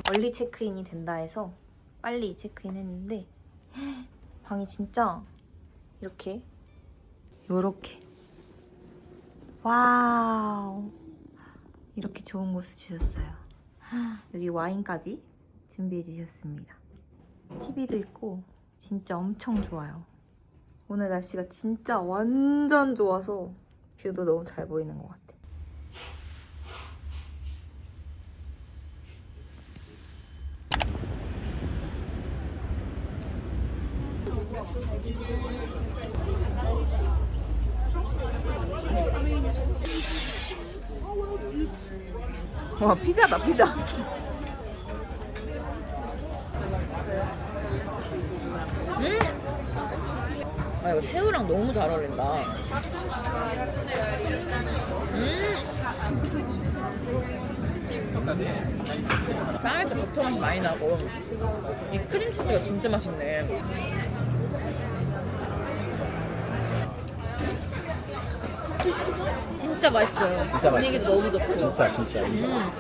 얼리 체크인이 된다 해서 빨리 체크인 했는데 방이 진짜 이렇게 와우, 이렇게 좋은 곳을 주셨어요. 여기 와인까지 준비해 주셨습니다. TV도 있고 진짜 엄청 좋아요. 오늘 날씨가 진짜 완전 좋아서 뷰도 너무 잘 보이는 것 같아. 와, 피자다, 피자. 아, 이거 새우랑 너무 잘 어울린다. 빵에서 버터맛이 많이 나고 이 크림치즈가 진짜 맛있네. 진짜 맛있어요. 진짜 분위기도 너무 좋고. 진짜 인정.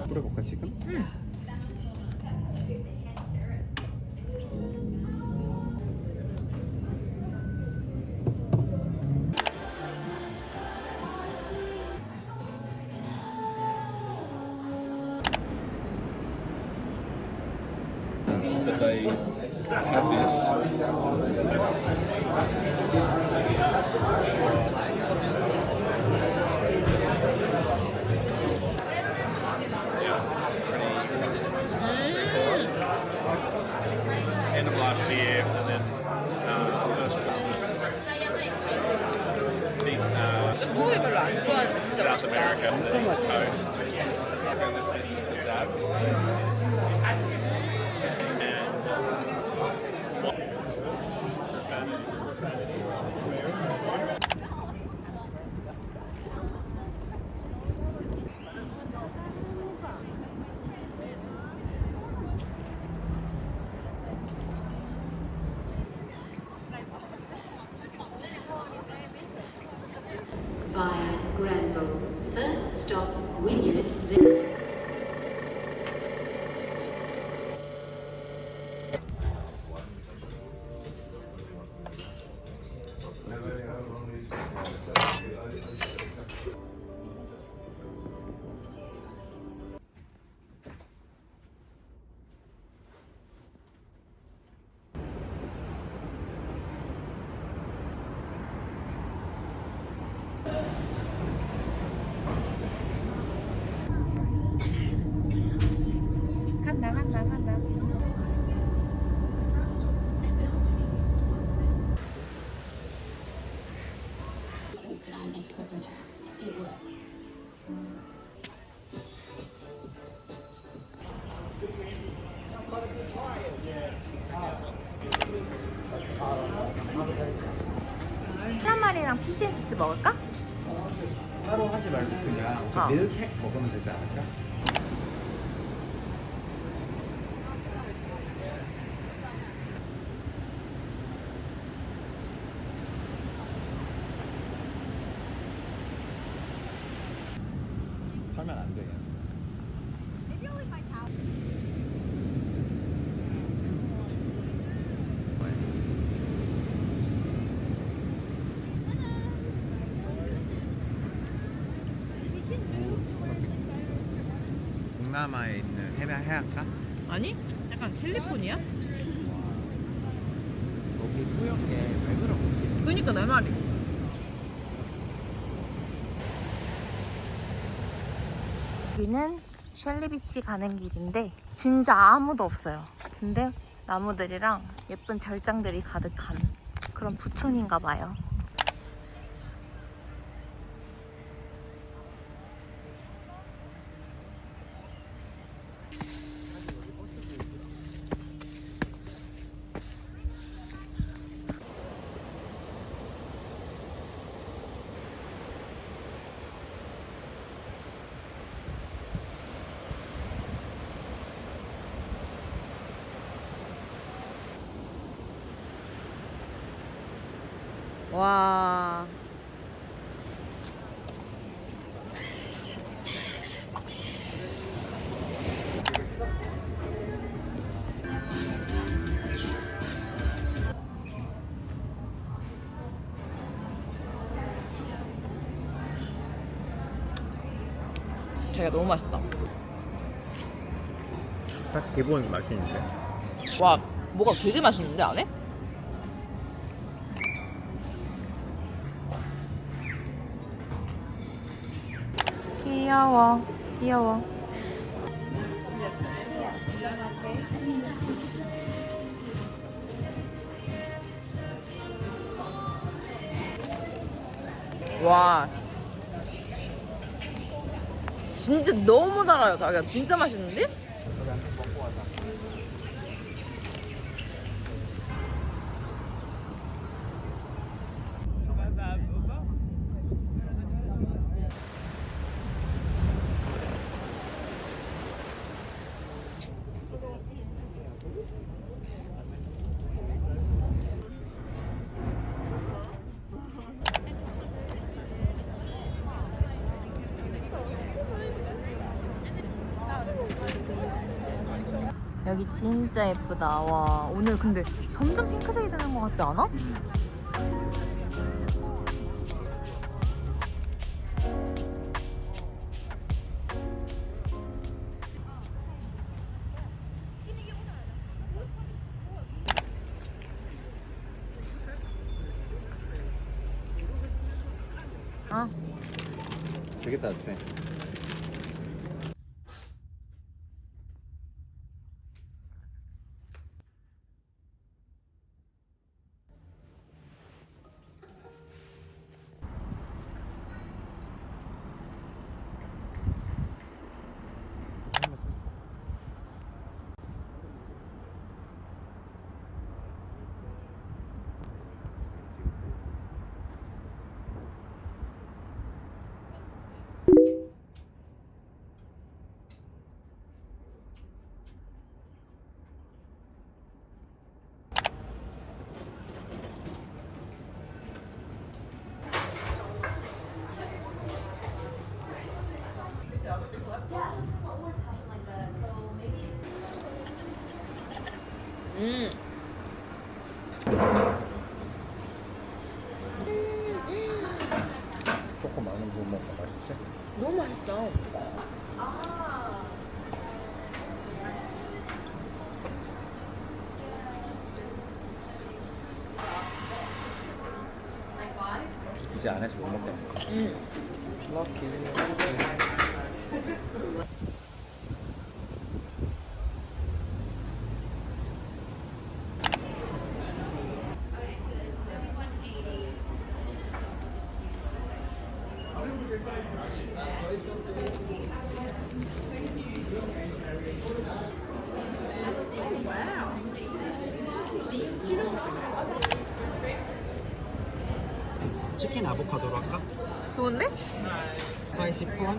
뿌려볼까 지금? That they have this. End of last year, and then first 소고기 별로 안 좋아하는데 진짜 South America, 맛있다. the East Coast. 피쉬앤칩스 먹을까? 따로 하지 말고 그냥 저 어. 밀크팩 먹으면 되지 않을까? 털면 안 돼. 동남아에 있는 해안가? 아니? 약간 캘리포니아? 여기 뿌연 게 왜 그런 거지? 그니까 내 말이. 여기는 셸리비치 가는 길인데 진짜 아무도 없어요. 근데 나무들이랑 예쁜 별장들이 가득한 그런 부촌인가 봐요. 와. 자기가 너무 맛있다. 딱 기본 맛있는데? 와, 뭐가 되게 맛있는데 안에? 귀여워, 귀여워. 와. 진짜 너무 달아요, 자기가. 진짜 맛있는데? 여기 진짜 예쁘다. 와, 오늘 근데 점점 핑크색이 되는 것 같지 않아? 아, 되게 따뜻해. 조금 많은 부분 먹으면 맛있지? 너무 맛있다. 이제 안에서 못 먹겠어. 럭키. 치킨 아보카도로 할까? 좋은데? 스파이시 프론?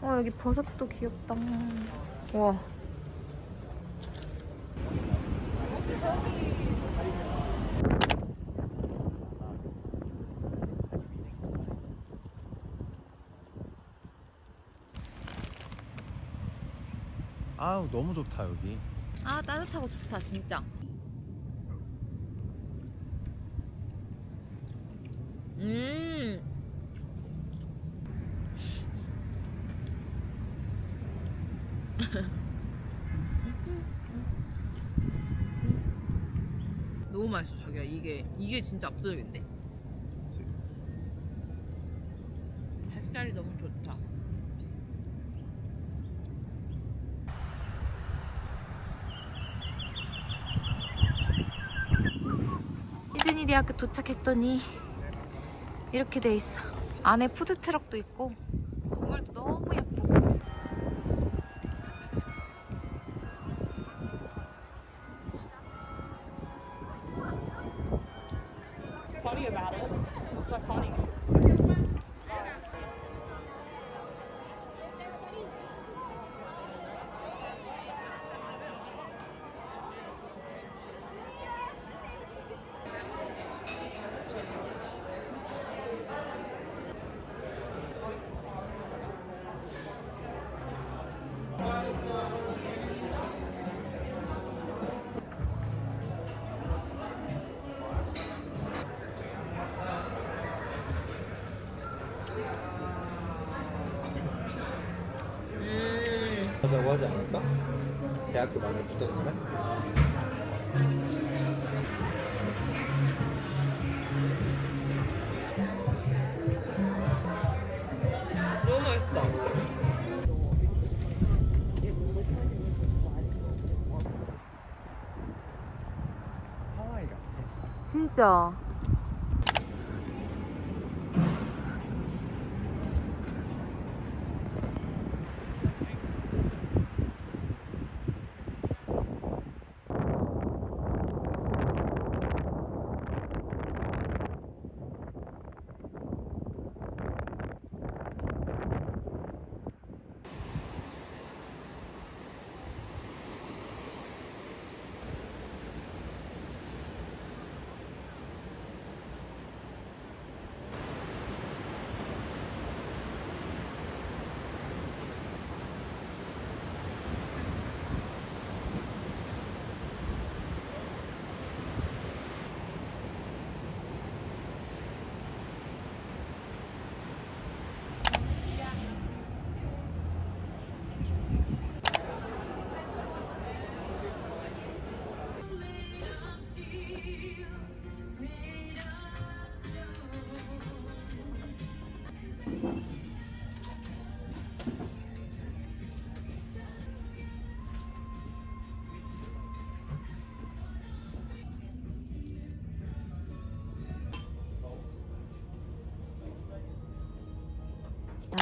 여기 버섯도 귀엽다. 와. 아우 너무 좋다 여기. 아 따뜻하고 좋다 진짜. 너무 맛있어 자기야. 이게 진짜 압도적인데. 햇살이 너무 좋다. 시드니 대학교 도착했더니 이렇게 돼 있어. 안에 푸드트럭도 있고 건물도 너무 예쁘고. Funny about it. It's like funny. 하자고 하지 않을까? 대학교 만에 붙었으면? 너무 맛있다. 하와이 같아. 진짜.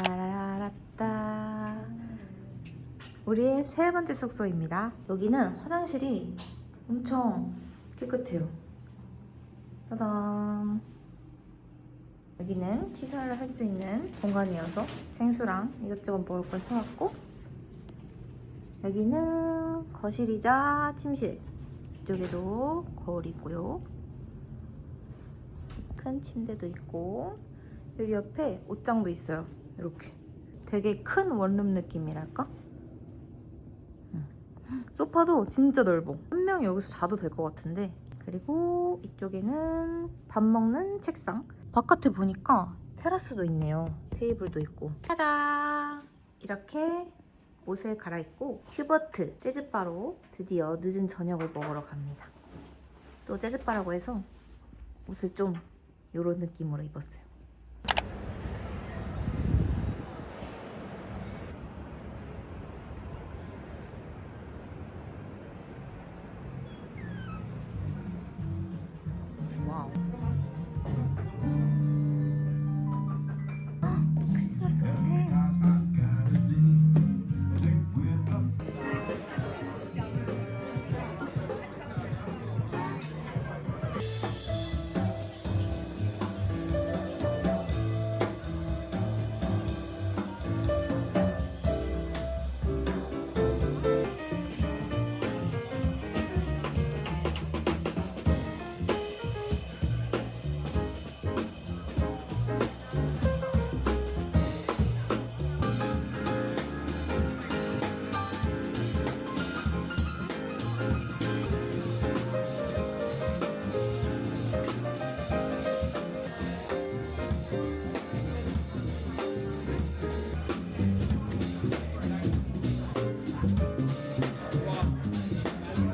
라라라따. 우리의 세 번째 숙소입니다. 여기는 화장실이 엄청 깨끗해요. 짜잔. 여기는 취사를 할 수 있는 공간이어서 생수랑 이것저것 먹을 걸 사왔고, 여기는 거실이자 침실. 이쪽에도 거울이 있고요. 큰 침대도 있고, 여기 옆에 옷장도 있어요. 이렇게 되게 큰 원룸 느낌이랄까? 소파도 진짜 넓어. 한 명이 여기서 자도 될 것 같은데. 그리고 이쪽에는 밥 먹는 책상. 바깥에 보니까 테라스도 있네요. 테이블도 있고. 짜잔! 이렇게 옷을 갈아입고 휴버트 재즈바로 드디어 늦은 저녁을 먹으러 갑니다. 또 재즈바라고 해서 옷을 좀 이런 느낌으로 입었어요. 크리스마스 같아.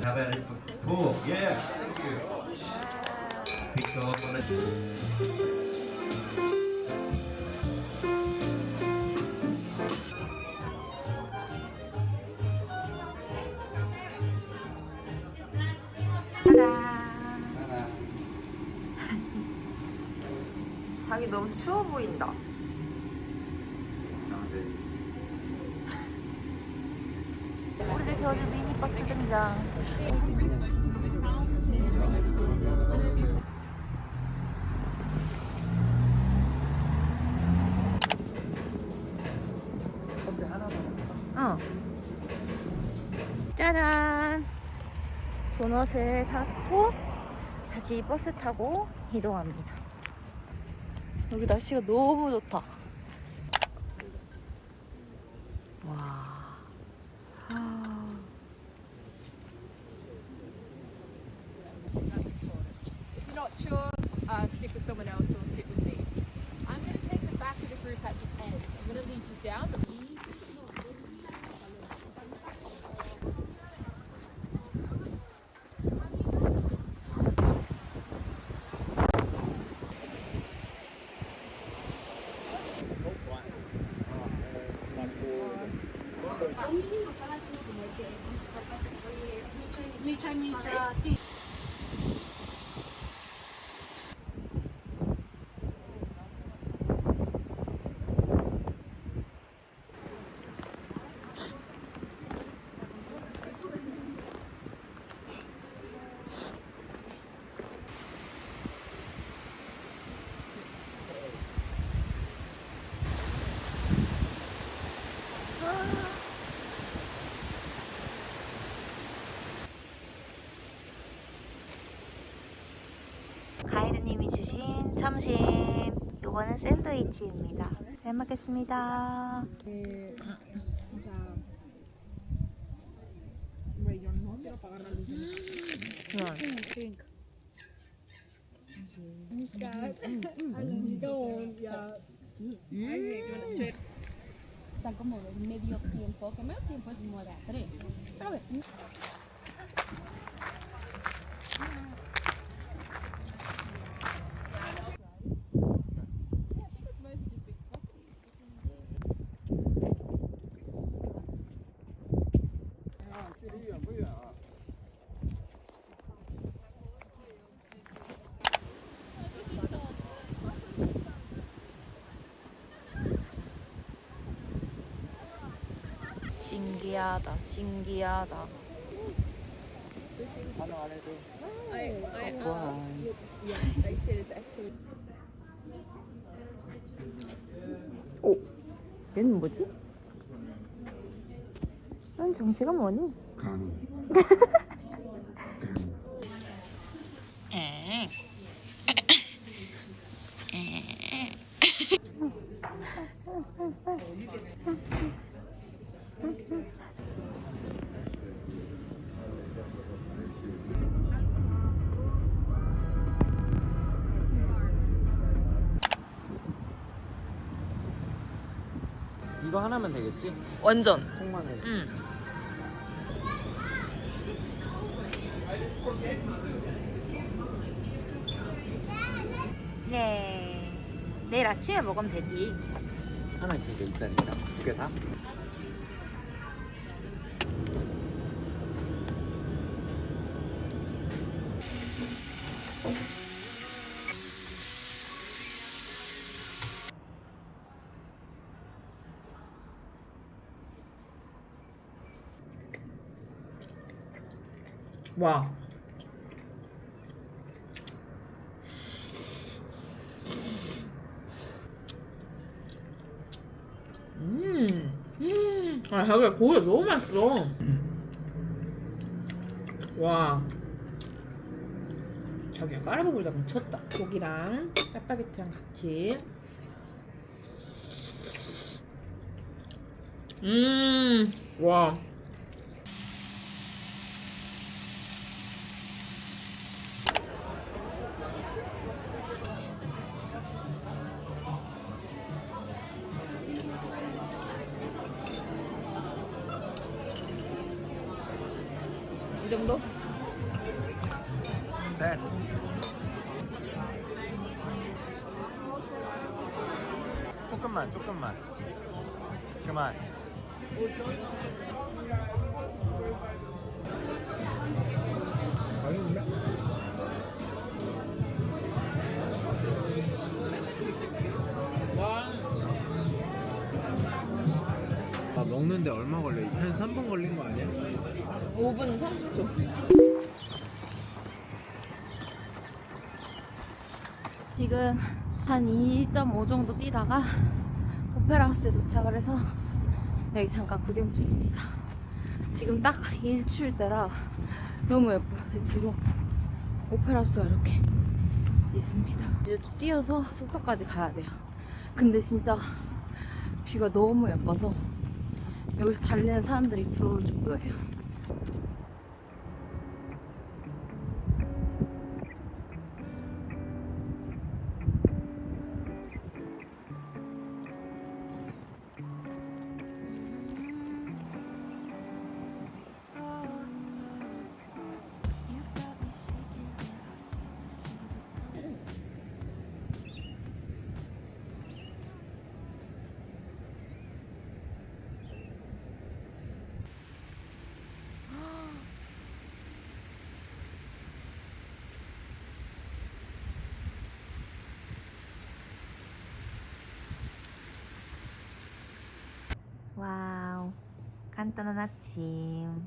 How about it for four? Yeah. Thank you. Picked up on it. 짜잔. 자기 너무 추워 보인다. 우리를 태워줄 미니버스 등장. 커피 하나만 어. 짜잔. 도넛을 샀고 다시 버스 타고 이동합니다. 여기 날씨가 너무 좋다. 와. If you're not sure, stick with someone else or stick with me. I'm going to take the back of the group at the end. I'm going to lead you down. 가이드님이 주신 점심. 요거는 샌드위치입니다. 잘 먹겠습니다. Están como de medio tiempo, que medio tiempo es 9 a 3. Pero bueno. 신기하다, 신기하다. 하나 안 해도 오, 얘는 뭐지? 넌 정체가 뭐니? 이거 하나면 되겠지? 완전. 통만 해. 응. 네. 내일 아침에 먹으면 되지. 하나 이렇게 있다니까. 두 개 다? 와. 아, 자기야, 고기가 너무 맛있어. 와. 자기야, 까르보보다 미쳤다. 고기랑 짜파게티랑 같이. 와. 이 정도? 됐어. 조금만. 그만. 아, 먹는데 얼마 걸려? 한 3분 걸린 거 아니야? 5분 30초. 지금 한 2.5 정도 뛰다가 오페라하우스에 도착을 해서 여기 잠깐 구경 중입니다. 지금 딱 일출 때라 너무 예뻐요. 제 뒤로 오페라하우스가 이렇게 있습니다. 이제 또 뛰어서 숙소까지 가야 돼요. 근데 진짜 뷰가 너무 예뻐서 여기서 달리는 사람들이 부러울 정도예요. 와우, 간단한 아침.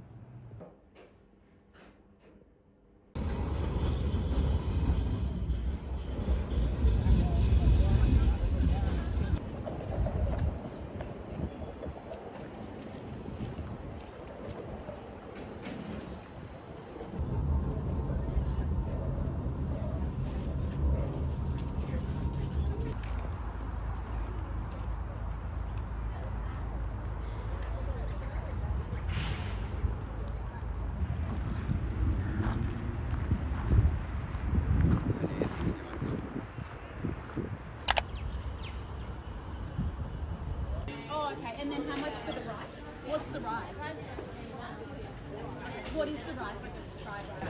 Oh, okay. And then how much for the rice? What's the rice? What is the rice? Like a fried rice?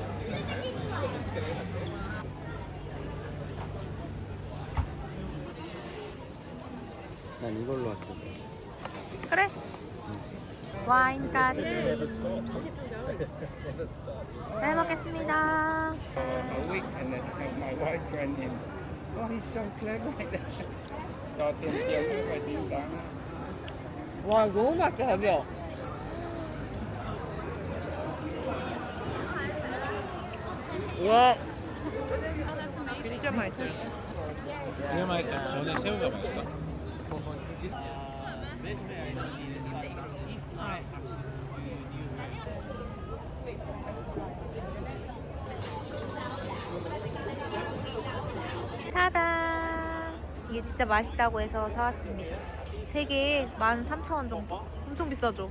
난 이걸로 할게. 그래. 와인까지. 잘 먹겠습니다. a week and then my wife ran in. Oh, he's so clever like that. Cho tiền nhiều hơn vài tiếng đáng. 와, 너무 맛있다, 자기야. 와. 진짜 맛있다. 그게 맛있어. 전에 새우가 맛있어. 타다! 이게 진짜 맛있다고 해서 사왔습니다. 3개에 13,000원 정도? 엄청 비싸죠?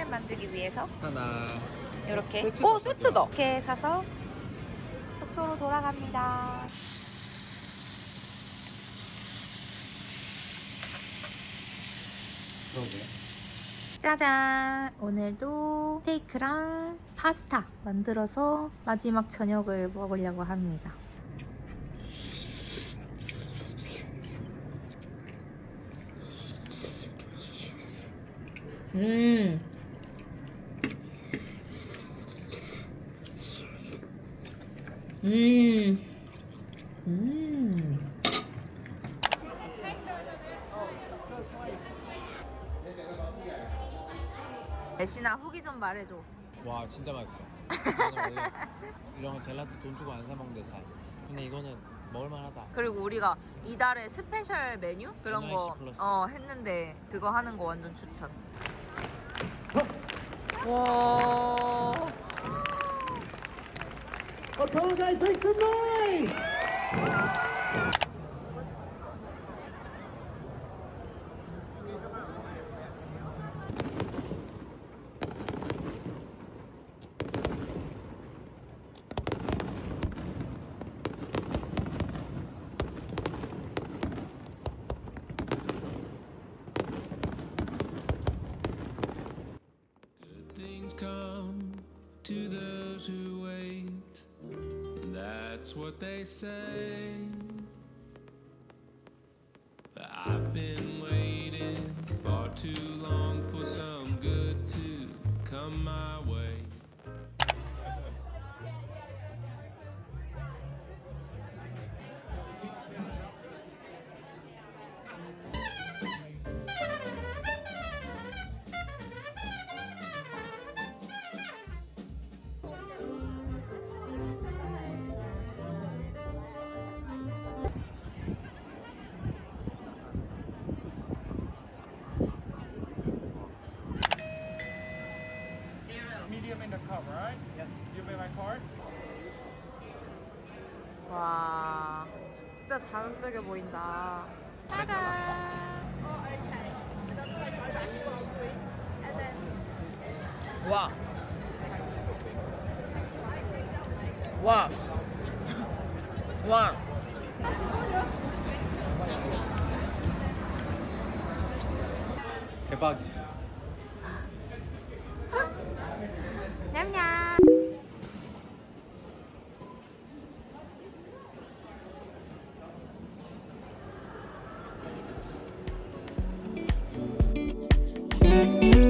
만들기 위해서 하나. 이렇게 세트다, 오 세트다 이렇게 사서 숙소로 돌아갑니다. 짜잔! 오늘도 스테이크랑 파스타 만들어서 마지막 저녁을 먹으려고 합니다. 음. 애신아 후기 좀 말해줘. 와 진짜 맛있어. 나는 원래 이런 젤라또 돈 주고 안 사 먹는데 사. 근데 이거는 먹을만하다. 그리고 우리가 이달의 스페셜 메뉴 그런 거 NYC 플러스. 했는데 그거 하는 거 완전 추천. 와. Things come to those who wait. That's what they say. But I've been waiting far too long for some good to come my way. Medium in the cup, right? Yes. You pay my card? 와 진짜 자극적이어 보인다. 짜잔. 와. 와. 와. 대박이지. 냠냠. Thank